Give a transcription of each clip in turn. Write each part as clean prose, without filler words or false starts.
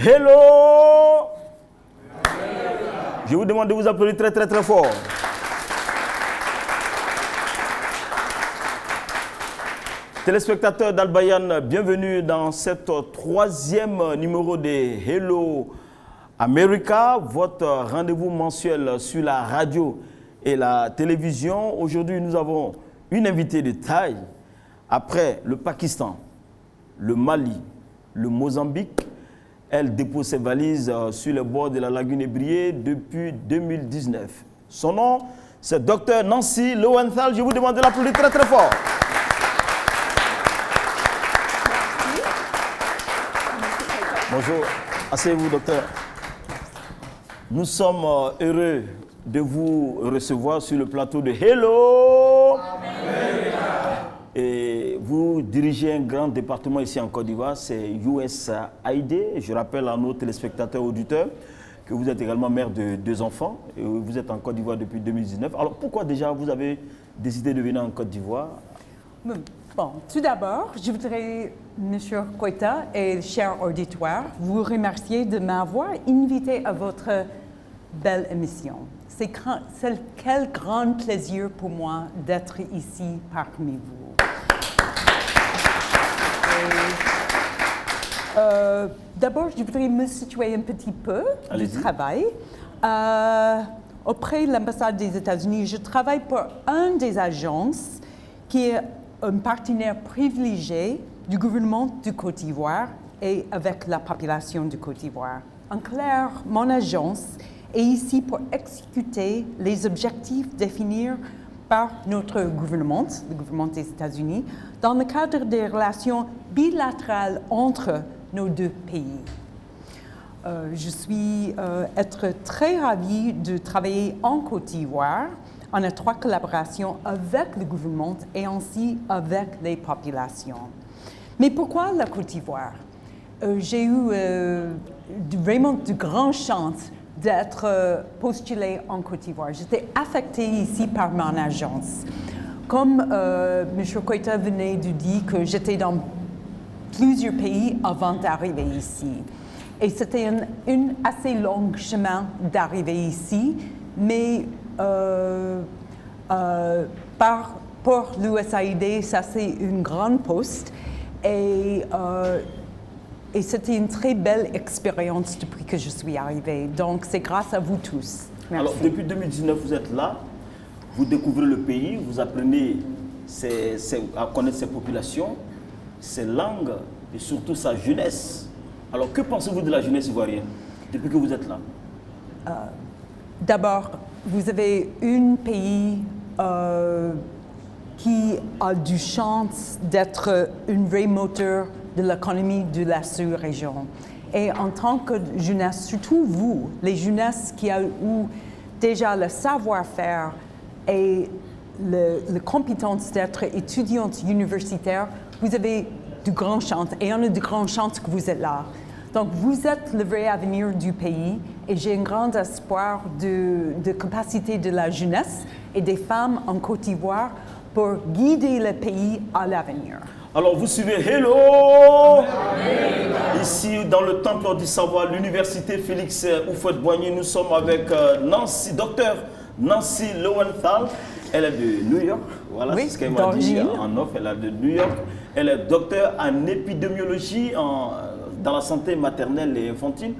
Hello! Je vous demande de vous applaudir très très très fort. Téléspectateurs d'Al-Bayan, bienvenue dans cette troisième numéro de Hello America, votre rendez-vous mensuel sur la radio et la télévision. Aujourd'hui, nous avons une invitée de taille. Après le Pakistan, le Mali, le Mozambique, elle dépose ses valises sur les bords de la lagune Ébrié depuis 2019. Son nom, c'est Dr Nancy Lowenthal. Je vous demande de l'applaudir très très fort. Bonjour, asseyez-vous, docteur. Nous sommes heureux de vous recevoir sur le plateau de Hello America. Et vous dirigez un grand département ici en Côte d'Ivoire, c'est USAID. Je rappelle à nos téléspectateurs auditeurs que vous êtes également mère de 2 enfants et vous êtes en Côte d'Ivoire depuis 2019. Alors pourquoi déjà vous avez décidé de venir en Côte d'Ivoire? Bon, tout d'abord, je voudrais, M. Koita et chers auditoires, vous remercier de m'avoir invité à votre belle émission. C'est quel grand plaisir pour moi d'être ici parmi vous. D'abord, je voudrais me situer un petit peu du travail. Auprès de l'ambassade des États-Unis, je travaille pour une des agences qui est un partenaire privilégié du gouvernement du Côte d'Ivoire et avec la population du Côte d'Ivoire. En clair, mon agence est ici pour exécuter les objectifs définis par notre gouvernement, le gouvernement des États-Unis, dans le cadre des relations bilatérales entre nos 2 pays. Je suis très ravie de travailler en Côte d'Ivoire en étroite collaboration avec le gouvernement et ainsi avec les populations. Mais pourquoi la Côte d'Ivoire? J'ai eu vraiment de grandes chances d'être postulée en Côte d'Ivoire. J'étais affectée ici par mon agence. Comme M. Koita venait de dire que j'étais dans plusieurs pays avant d'arriver ici. Et c'était un assez long chemin d'arriver ici, mais pour l'USAID, ça c'est une grande poste et c'était une très belle expérience depuis que je suis arrivée. Donc c'est grâce à vous tous. Merci. Alors depuis 2019, vous êtes là, vous découvrez le pays, vous apprenez à connaître ses populations, ses langues et surtout sa jeunesse. Alors que pensez-vous de la jeunesse ivoirienne depuis que vous êtes là? D'abord, vous avez un pays qui a du chance d'être un vrai moteur de l'économie de la sous-région. Et en tant que jeunesse, surtout vous, les jeunesses qui ont eu déjà le savoir-faire et la compétence d'être étudiante universitaire, vous avez de grandes chances et on a de grandes chances que vous êtes là. Donc, vous êtes le vrai avenir du pays et j'ai un grand espoir de capacité de la jeunesse et des femmes en Côte d'Ivoire pour guider le pays à l'avenir. Alors, vous suivez Hello ici dans le Temple du Savoir, l'université Félix Houphouët-Boigny. Nous sommes avec Dr Nancy Lowenthal. Elle est de New York. Voilà, oui, c'est ce qu'elle m'a dit en off. Elle est de New York. Elle est docteur en épidémiologie dans la santé maternelle et infantile.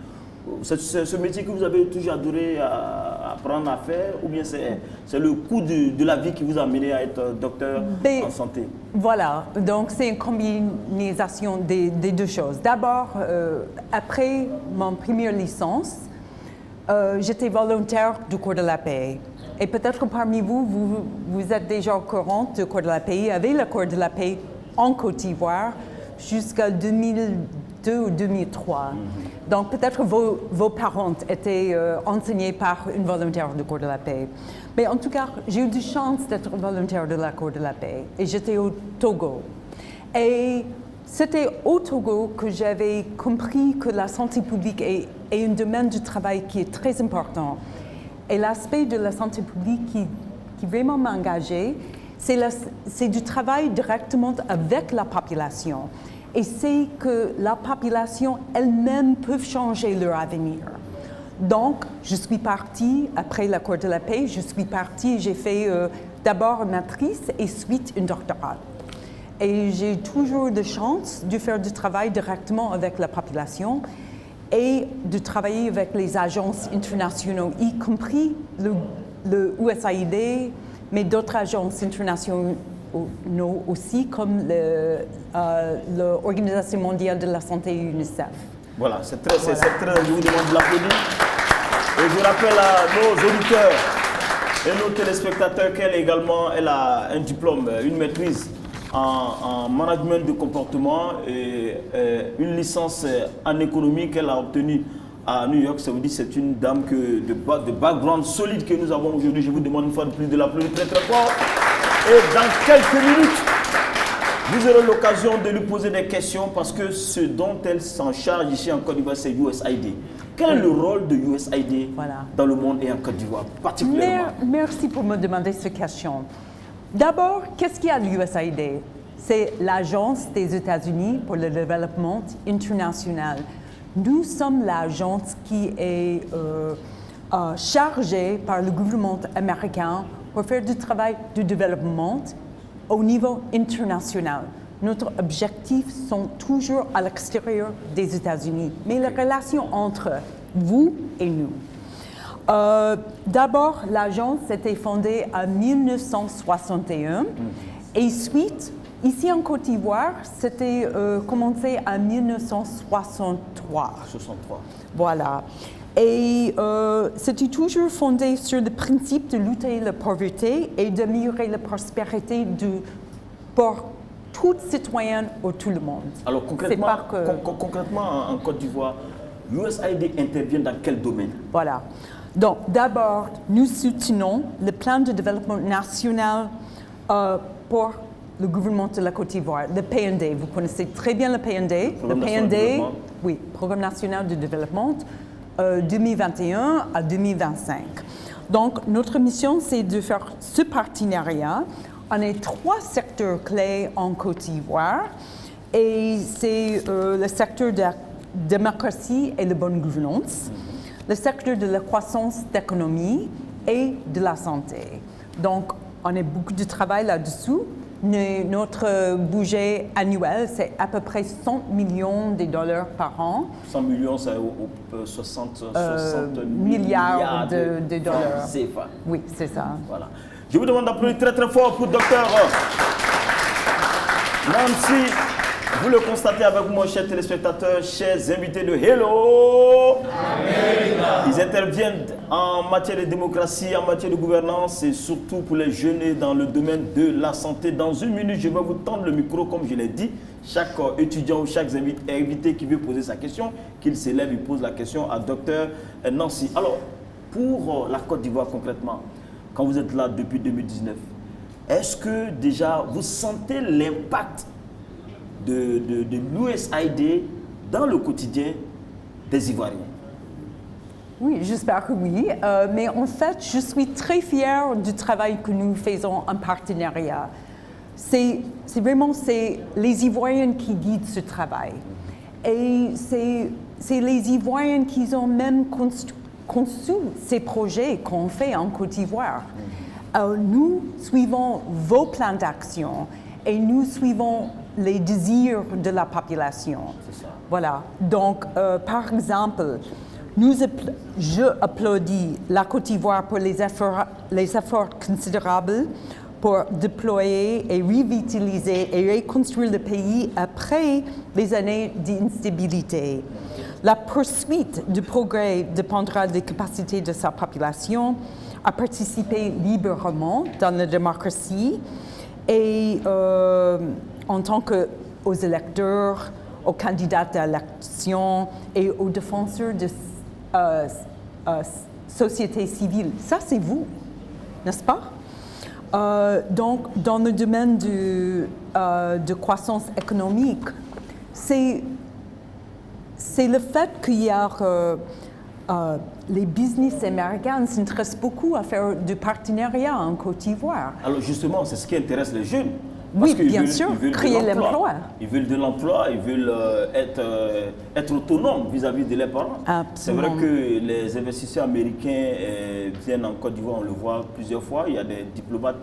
C'est ce métier que vous avez toujours adoré apprendre à faire ou bien c'est le coût de la vie qui vous a amené à être docteur en santé? Voilà, donc c'est une combinaison des 2 choses. D'abord, après mon première licence, j'étais volontaire du Corps de la paix. Et peut-être que parmi vous, vous êtes déjà au courant du Corps de la paix. Il y avait le Corps de la paix en Côte d'Ivoire jusqu'à 2002 ou 2003. Donc peut-être que vos parents étaient enseignés par une volontaire du Corps de la paix. Mais en tout cas, j'ai eu de chance d'être volontaire de la Corps de la paix. Et j'étais au Togo. Et c'était au Togo que j'avais compris que la santé publique est un domaine de travail qui est très important. Et l'aspect de la santé publique qui vraiment m'a engagée, c'est du travail directement avec la population. et c'est que la population elle-même peut changer leur avenir. Donc, je suis partie, après l'accord de la paix, j'ai fait d'abord une maîtrise et suite un doctorat. Et j'ai toujours de chance de faire du travail directement avec la population et de travailler avec les agences internationales, y compris le USAID, mais d'autres agences internationales aussi, comme l'Organisation mondiale de la santé UNICEF. Voilà, c'est très, je vous demande de l'applaudir. Et je rappelle à nos auditeurs et nos téléspectateurs elle a un diplôme, une maîtrise en management de comportement et une licence en économie qu'elle a obtenue à New York. Ça veut dire que c'est une dame de background solide que nous avons aujourd'hui. Je vous demande une fois de plus de l'applaudir très très fort. Et dans quelques minutes, vous aurez l'occasion de lui poser des questions parce que ce dont elle s'en charge ici en Côte d'Ivoire, c'est USAID. Quel est le rôle de USAID dans le monde et en Côte d'Ivoire particulièrement? Merci pour me demander cette question. D'abord, qu'est-ce qu'il y a de l'USAID? C'est l'Agence des États-Unis pour le développement international. Nous sommes l'agence qui est chargée par le gouvernement américain pour faire du travail de développement au niveau international. Notre objectif sont toujours à l'extérieur des États-Unis, mais les relations entre vous et nous. D'abord, l'agence a été fondée en 1961 et suite, ici en Côte d'Ivoire, c'était commencé en 1963. 63. Voilà. Et c'était toujours fondé sur le principe de lutter la pauvreté et d'améliorer la prospérité pour tout citoyen ou tout le monde. Alors concrètement en Côte d'Ivoire, l'USAID intervient dans quel domaine? Voilà. Donc d'abord, nous soutenons le plan de développement national pour le gouvernement de la Côte d'Ivoire, le PND. Vous connaissez très bien le PND. Le PND, oui, Programme national de développement, 2021 à 2025. Donc notre mission, c'est de faire ce partenariat. On a 3 secteurs clés en Côte d'Ivoire et c'est le secteur de la démocratie et la bonne gouvernance, le secteur de la croissance d'économie et de la santé. Donc, on a beaucoup de travail là-dessous. Notre budget annuel, c'est à peu près 100 millions de dollars par an. 100 millions, c'est 60 milliards de dollars. CFA. Oui, c'est ça. Voilà. Je vous demande d'applaudir très très fort pour Dr Nancy. Vous le constatez avec moi, chers téléspectateurs, chers invités de Hello America. Ils interviennent en matière de démocratie, en matière de gouvernance et surtout pour les jeunes et dans le domaine de la santé. Dans une minute, je vais vous tendre le micro, comme je l'ai dit. Chaque étudiant ou chaque invité qui veut poser sa question, qu'il s'élève, il pose la question à Dr Nancy. Alors, pour la Côte d'Ivoire concrètement, quand vous êtes là depuis 2019, est-ce que déjà vous sentez l'impact de l'USAID dans le quotidien des Ivoiriens? Oui, j'espère que oui. Mais en fait, je suis très fière du travail que nous faisons en partenariat. C'est vraiment les Ivoiriens qui guident ce travail. Et c'est les Ivoiriens qui ont même conçu ces projets qu'on fait en Côte d'Ivoire. Nous suivons vos plans d'action et nous suivons les désirs de la population. C'est ça. Voilà. Donc, par exemple, je applaudis la Côte d'Ivoire pour les efforts considérables pour déployer et revitaliser et reconstruire le pays après les années d'instabilité. La poursuite du progrès dépendra des capacités de sa population à participer librement dans la démocratie et en tant qu'aux électeurs, aux candidats à l'élection et aux défenseurs de société civile. Ça, c'est vous, n'est-ce pas? Donc, dans le domaine de croissance économique, c'est le fait qu'il y a les business américains s'intéressent beaucoup à faire du partenariat en Côte d'Ivoire. Alors justement, c'est ce qui intéresse les jeunes. Oui, bien sûr, ils veulent créer de l'emploi. Ils veulent de l'emploi, ils veulent être autonomes vis-à-vis de leurs parents. C'est vrai Absolument. que les investisseurs américains viennent en Côte d'Ivoire, on le voit plusieurs fois. Il y a des diplomates,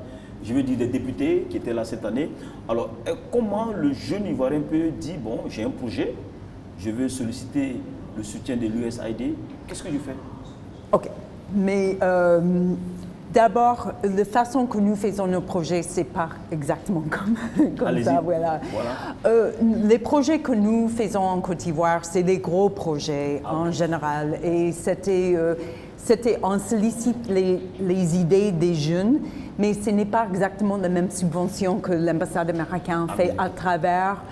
je veux dire des députés qui étaient là cette année. Alors, comment le jeune Ivoirien peut dire, bon, j'ai un projet, je veux solliciter le soutien de l'USAID, qu'est-ce que je fais? OK. Mais d'abord, la façon que nous faisons nos projets, c'est pas exactement comme ça. Voilà. Les projets que nous faisons en Côte d'Ivoire, c'est des gros projets en général. Et on sollicite les idées des jeunes, mais ce n'est pas exactement la même subvention que l'ambassade américaine fait à travers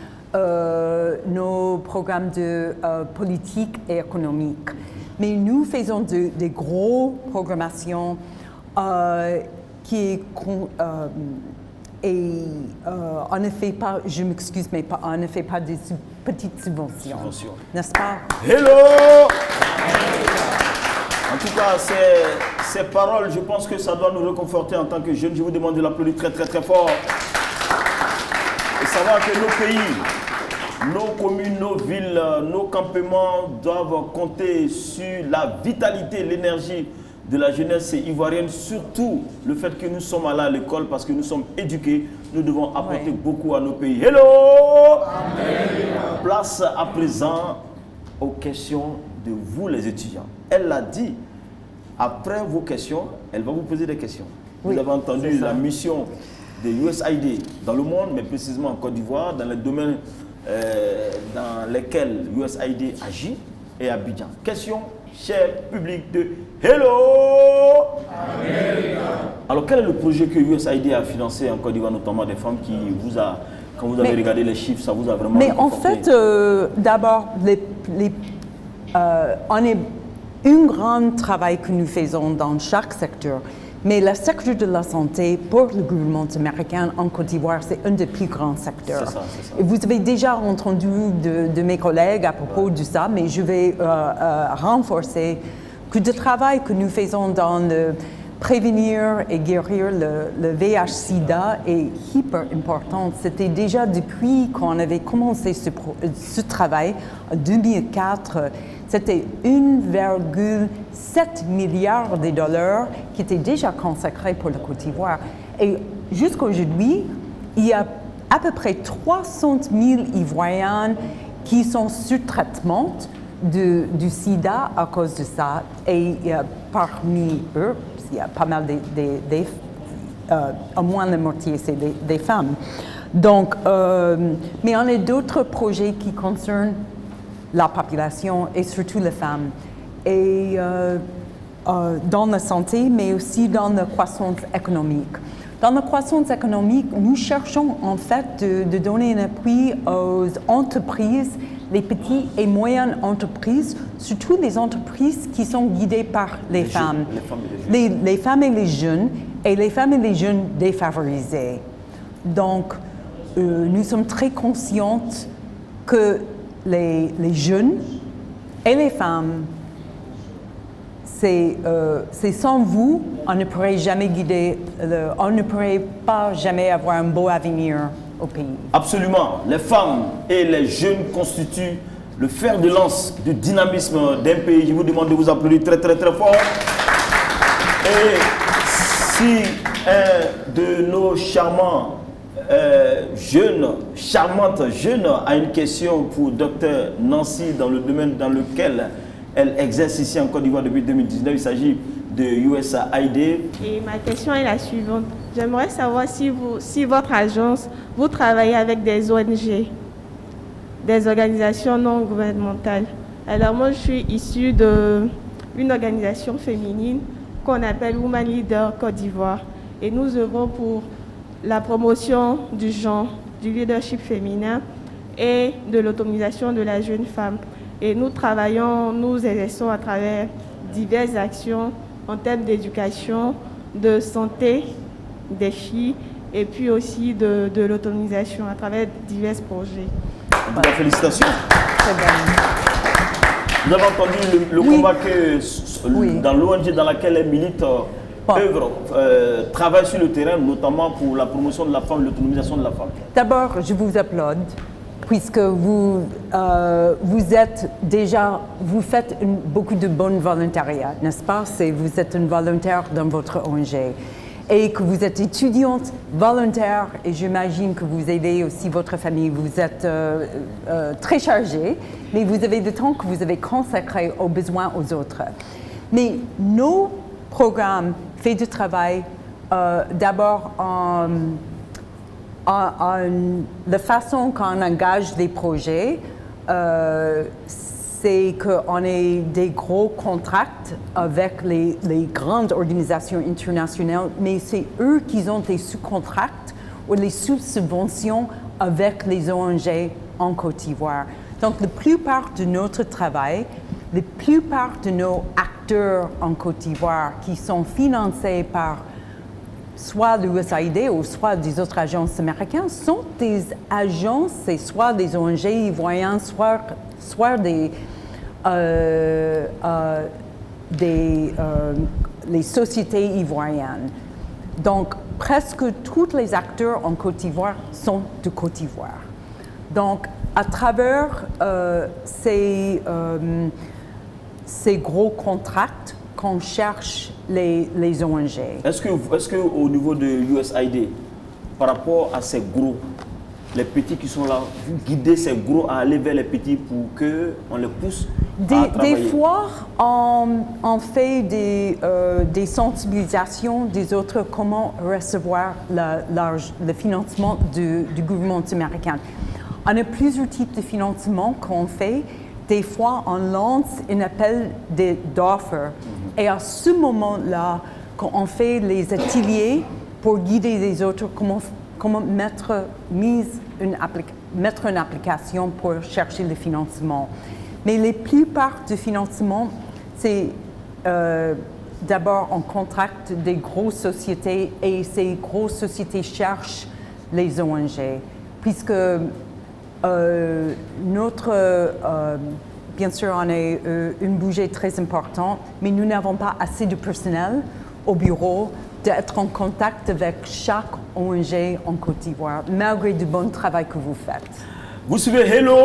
nos programmes de politique et économique. Mais nous faisons des gros programmations qui en effet pas, je m'excuse, mais pas, en effet pas des petites subventions. N'est-ce pas? Hello! En tout cas, ces paroles, je pense que ça doit nous réconforter en tant que jeunes. Je vous demande de l'applaudir très très très fort. Et savoir que nos pays, nos communes, nos villes, nos campements doivent compter sur la vitalité, l'énergie de la jeunesse ivoirienne, surtout le fait que nous sommes allés à l'école parce que nous sommes éduqués, nous devons apporter beaucoup à nos pays. Hello! Amen. Place à présent aux questions de vous les étudiants. Elle l'a dit, après vos questions, elle va vous poser des questions. Vous avez entendu la mission de USAID dans le monde, mais précisément en Côte d'Ivoire, dans les domaines dans lesquels USAID agit et Abidjan. Question, cher public de Hello! America. Alors, quel est le projet que USAID a financé en Côte d'Ivoire, notamment des femmes qui vous a, quand vous avez regardé les chiffres, ça vous a vraiment... Mais en fait, d'abord, on est un grand travail que nous faisons dans chaque secteur. Mais le secteur de la santé, pour le gouvernement américain en Côte d'Ivoire, c'est un des plus grands secteurs. C'est ça, c'est ça. Et vous avez déjà entendu de mes collègues à propos de ça, mais je vais renforcer que le travail que nous faisons dans le prévenir et guérir le VIH-Sida est hyper important. C'était déjà depuis qu'on avait commencé ce travail en 2004. C'était 1,7 milliard de dollars qui étaient déjà consacrés pour la Côte d'Ivoire. Et jusqu'à aujourd'hui, il y a à peu près 300 000 Ivoiriens qui sont sous traitement du sida à cause de ça. Et parmi eux, il y a pas mal au moins la moitié, c'est des femmes. Donc, mais on a d'autres projets qui concernent la population et surtout les femmes. Et dans la santé, mais aussi dans la croissance économique. Dans la croissance économique, nous cherchons en fait de donner un appui aux entreprises, les petites et moyennes entreprises, surtout les entreprises qui sont guidées par les femmes. Les femmes et les jeunes défavorisés. Donc, nous sommes très conscientes que les jeunes et les femmes, c'est sans vous, on ne pourrait jamais guider, on ne pourrait pas jamais avoir un beau avenir au pays. Absolument. Les femmes et les jeunes constituent le fer de lance du dynamisme d'un pays. Je vous demande de vous applaudir très très très fort. Et si un de nos charmantes jeunes a une question pour Dr Nancy dans le domaine dans lequel elle exerce ici en Côte d'Ivoire depuis 2019, il s'agit de USAID. Et ma question est la suivante. J'aimerais savoir si votre agence, vous travaillez avec des ONG, des organisations non gouvernementales. Alors moi, je suis issue d'une organisation féminine qu'on appelle Women Leader Côte d'Ivoire. Et nous œuvrons pour la promotion du genre, du leadership féminin et de l'autonomisation de la jeune femme. Et nous exerçons à travers diverses actions en termes d'éducation, de santé des filles et puis aussi de l'autonomisation à travers divers projets. En tout cas, félicitations. Très bien. Vous avez entendu le combat que dans l'ONG dans laquelle elle milite, œuvrent, travaillent sur le terrain, notamment pour la promotion de la femme, l'autonomisation de la femme? D'abord, je vous applaudis, puisque vous faites beaucoup de bon volontariat, n'est-ce pas? Vous êtes une volontaire dans votre ONG. Et que vous êtes étudiante volontaire, et j'imagine que vous aidez aussi votre famille. Vous êtes très chargée, mais vous avez du temps que vous avez consacré aux besoins aux autres. Mais nos programmes font du travail d'abord en la façon qu'on engage des projets. C'est qu'on ait des gros contrats avec les grandes organisations internationales, mais c'est eux qui ont des sous-contrats ou les sous-subventions avec les ONG en Côte d'Ivoire. Donc, la plupart de notre travail, la plupart de nos acteurs en Côte d'Ivoire qui sont financés par soit l'USAID ou soit des autres agences américaines sont des agences, c'est soit des ONG ivoiriennes, soit les sociétés ivoiriennes. Donc, presque tous les acteurs en Côte d'Ivoire sont de Côte d'Ivoire. Donc, à travers ces gros contrats qu'on cherche les ONG. Est-ce que au niveau de USAID, par rapport à ces gros, les petits qui sont là, vous guidez ces gros à aller vers les petits pour qu'on les pousse à travailler? Des fois, on fait des sensibilisations des autres comment recevoir le financement du gouvernement américain. On a plusieurs types de financement qu'on fait. Des fois, on lance un appel d'offres. Et à ce moment-là, quand on fait les ateliers pour guider les autres, comment mettre une application pour chercher le financement. Mais la plupart du financement, c'est d'abord on contracte des grosses sociétés et ces grosses sociétés cherchent les ONG. Puisque bien sûr, on a un budget très important, mais nous n'avons pas assez de personnel au bureau d'être en contact avec chaque ONG en Côte d'Ivoire, malgré du bon travail que vous faites. Vous suivez Hello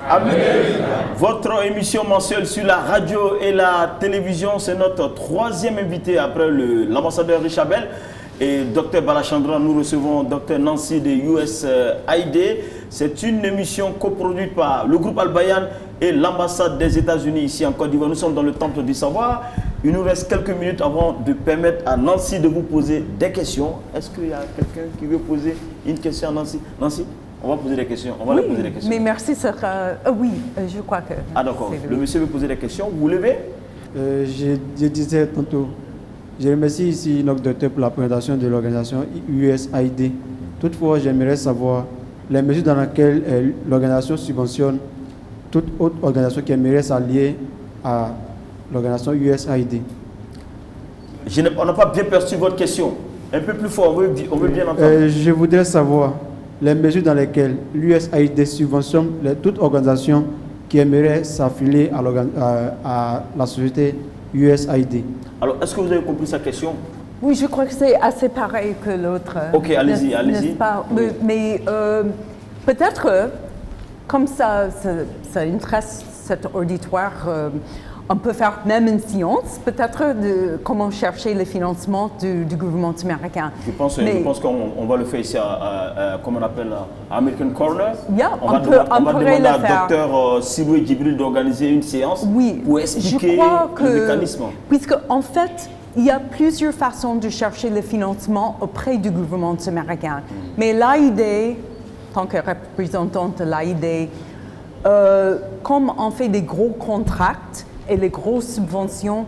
America, votre émission mensuelle sur la radio et la télévision. C'est notre troisième invité après l'ambassadeur Richard Bell et Dr Balachandran. Nous recevons Dr Nancy de USAID. C'est une émission coproduite par le groupe Al Bayan et l'ambassade des États-Unis ici en Côte d'Ivoire. Nous sommes dans le temple du savoir. Il nous reste quelques minutes avant de permettre à Nancy de vous poser des questions. Est-ce qu'il y a quelqu'un qui veut poser une question à Nancy? Nancy, on va poser des questions. On va lui poser des questions. Mais merci, oui, je crois que... Ah d'accord, le monsieur veut poser des questions. Vous levez? Je disais tantôt, je remercie ici notre docteur pour la présentation de l'organisation USAID. Toutefois, j'aimerais savoir les mesures dans lesquelles l'organisation subventionne toute autre organisation qui aimerait s'allier à l'organisation USAID. On n'a pas bien perçu votre question. Un peu plus fort, on veut bien entendre. Je voudrais savoir les mesures dans lesquelles l'USAID subventionne toute organisation qui aimerait s'affilier à la société USAID. Alors, est-ce que vous avez compris sa question? Oui, je crois que c'est assez pareil que l'autre. Ok, allez-y, allez-y. N'est-ce pas? Oui. Mais peut-être, comme ça intéresse cet auditoire, on peut faire même une séance, peut-être, de comment chercher le financement du gouvernement américain. Je pense qu'on va le faire ici comment on appelle, American Corner. Yeah, on va demander à Dr Siboué Djibril d'organiser une séance pour expliquer le mécanisme. Puisque, en fait, il y a plusieurs façons de chercher le financement auprès du gouvernement américain. Mais l'AID, en tant que représentante de l'AID, comme on fait des gros contrats et les grosses subventions,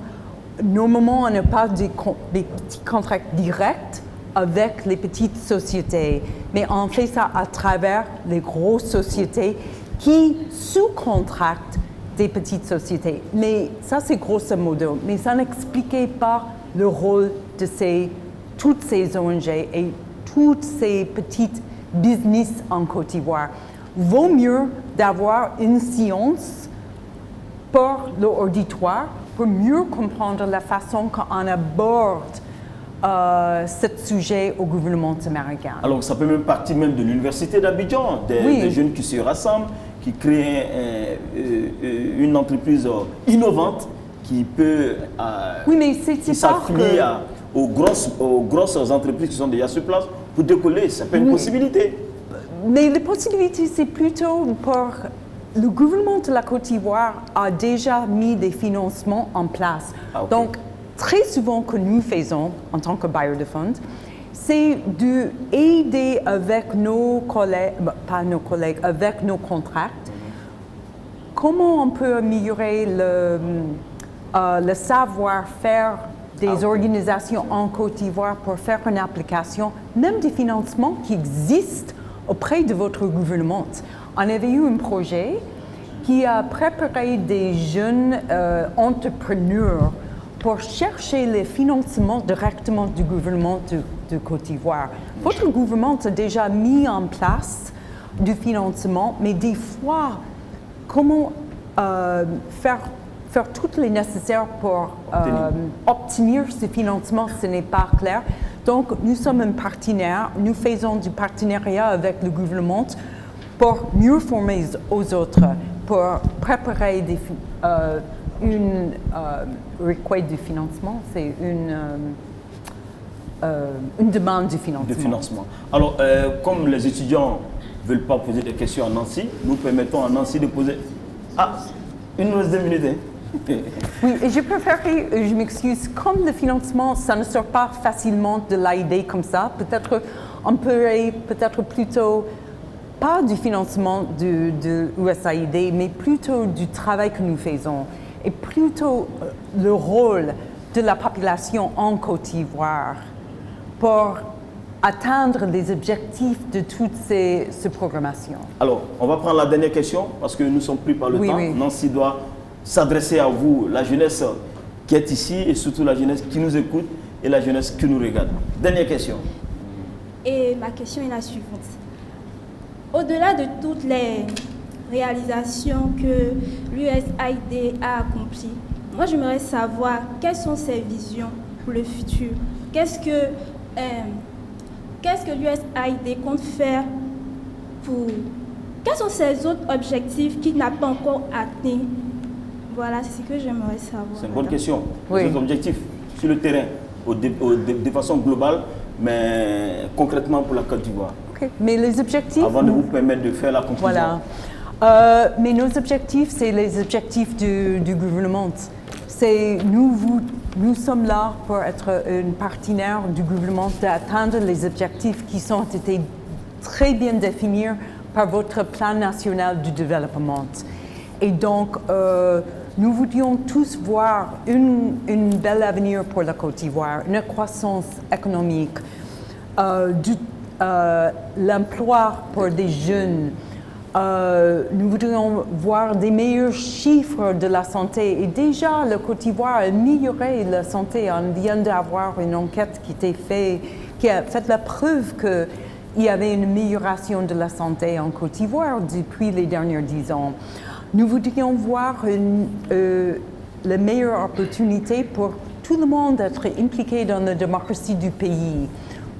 normalement, on n'a pas des petits contrats directs avec les petites sociétés. Mais on fait ça à travers les grosses sociétés qui sous-contractent des petites sociétés. Mais ça, c'est grosso modo. Mais ça n'expliquait pas le rôle de toutes ces ONG et toutes ces petites business en Côte d'Ivoire. Vaut mieux d'avoir une séance pour l'auditoire pour mieux comprendre la façon qu'on aborde ce sujet au gouvernement américain. Alors, ça peut même partir même de l'université d'Abidjan, des jeunes qui se rassemblent, qui créent une entreprise innovante qui peut s'affilier aux grosses entreprises qui sont déjà sur place pour décoller. Ça peut être une possibilité. Mais la possibilité, c'est plutôt pour... Le gouvernement de la Côte d'Ivoire a déjà mis des financements en place. Ah, okay. Donc, très souvent, ce que nous faisons en tant que bailleur de fonds, c'est d'aider avec nos collègues, avec nos contrats, comment on peut améliorer le savoir-faire des organisations en Côte d'Ivoire pour faire une application, même des financements qui existent auprès de votre gouvernement. On avait eu un projet qui a préparé des jeunes entrepreneurs pour chercher les financements directement du gouvernement de Côte d'Ivoire. Votre gouvernement a déjà mis en place du financement, mais des fois, comment faire tout le nécessaire pour obtenir ce financement, ce n'est pas clair. Donc, nous sommes un partenaire, nous faisons du partenariat avec le gouvernement pour mieux former aux autres, pour préparer une requête de financement, c'est une demande de financement. Alors, comme les étudiants ne veulent pas poser des questions à Nancy, nous permettons à Nancy de poser... Ah, il nous reste 2 minutes, hein? Oui, et je préférerais, je m'excuse, comme le financement, ça ne sort pas facilement de l'idée comme ça, peut-être on pourrait plutôt pas du financement de USAID, mais plutôt du travail que nous faisons et plutôt le rôle de la population en Côte d'Ivoire pour atteindre les objectifs de toutes ces programmations. Alors, on va prendre la dernière question parce que nous ne sommes plus par le temps. Oui. Nancy doit s'adresser à vous, la jeunesse qui est ici et surtout la jeunesse qui nous écoute et la jeunesse qui nous regarde. Dernière question. Et ma question est la suivante. Au-delà de toutes les réalisations que l'USAID a accomplies, moi j'aimerais savoir quelles sont ses visions pour le futur. Qu'est-ce que l'USAID compte faire pour... Quels sont ses autres objectifs qu'il n'a pas encore atteints? Voilà, c'est ce que j'aimerais savoir. C'est une bonne question. Oui. Les objectifs sur le terrain, de façon globale, mais concrètement pour la Côte d'Ivoire. Okay. Mais les objectifs... Avant de vous permettre de faire la conclusion. Voilà. Mais nos objectifs, c'est les objectifs du gouvernement. Nous sommes là pour être un partenaire du gouvernement d'atteindre les objectifs qui ont été très bien définis par votre plan national du développement. Et donc, nous voudrions tous voir un bel avenir pour la Côte d'Ivoire, une croissance économique, l'emploi pour des jeunes. Nous voudrions voir des meilleurs chiffres de la santé. Et déjà, la Côte d'Ivoire a amélioré la santé. On vient d'avoir une enquête qui a fait la preuve qu'il y avait une amélioration de la santé en Côte d'Ivoire depuis les derniers 10 ans. Nous voudrions voir la meilleure opportunité pour tout le monde d'être impliqué dans la démocratie du pays,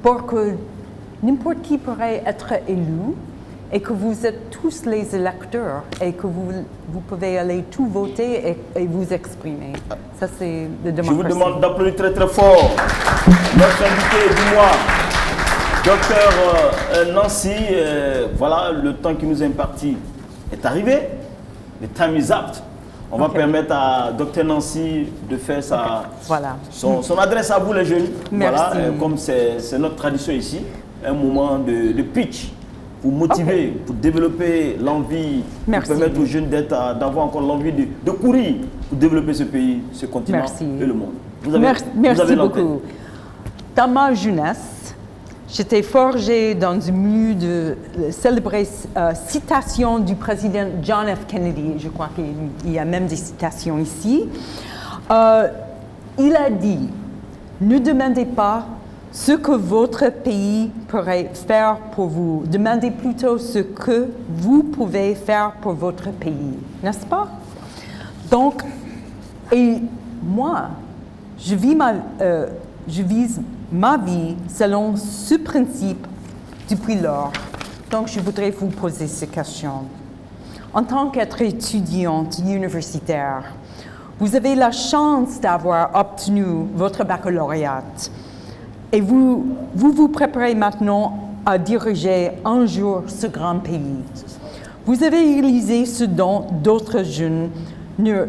pour que n'importe qui pourrait être élu et que vous êtes tous les électeurs et que vous pouvez aller tout voter et vous exprimer. Ça, c'est la démocratie. Je vous demande d'applaudir très très fort notre invité du mois, Dr Nancy. Voilà, le temps qui nous est imparti est arrivé. The time is up. On va permettre à Dr Nancy de faire son adresse à vous les jeunes. Merci. Voilà, comme c'est notre tradition ici, un moment de pitch pour motiver, pour développer l'envie, pour permettre aux jeunes d'avoir encore l'envie de courir pour développer ce pays, ce continent et le monde. Merci beaucoup. Dans ma jeunesse, j'étais forgée dans un milieu de célébrer citation du président John F. Kennedy. Je crois qu'il y a même des citations ici. Il a dit, ne demandez pas ce que votre pays pourrait faire pour vous. Demandez plutôt ce que vous pouvez faire pour votre pays. N'est-ce pas? Donc, et moi, je vis je vise ma vie selon ce principe depuis lors. Donc, je voudrais vous poser ces questions. En tant qu'être étudiante universitaire, vous avez la chance d'avoir obtenu votre baccalauréat et vous préparez maintenant à diriger un jour ce grand pays. Vous avez réalisé ce dont d'autres jeunes ne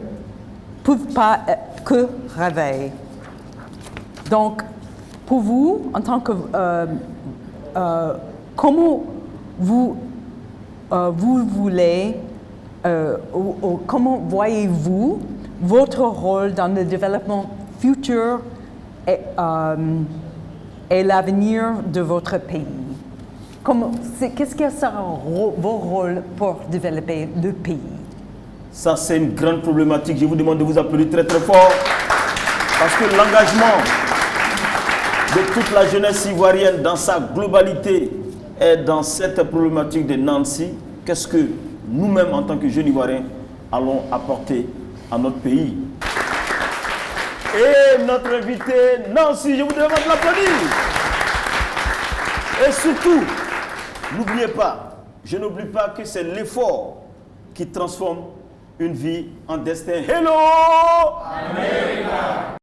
peuvent pas que rêver. Donc, pour vous, en tant que... comment vous voulez, comment voyez-vous votre rôle dans le développement futur et l'avenir de votre pays? Qu'est-ce que sera vos rôles pour développer le pays? Ça, c'est une grande problématique. Je vous demande de vous applaudir très très fort parce que l'engagement de toute la jeunesse ivoirienne dans sa globalité est dans cette problématique de Nancy. Qu'est-ce que nous-mêmes, en tant que jeunes Ivoiriens, allons apporter à notre pays? Et notre invité, Nancy, je vous demande de l'applaudir. Et surtout, n'oubliez pas, je n'oublie pas que c'est l'effort qui transforme une vie en destin. Hello! America!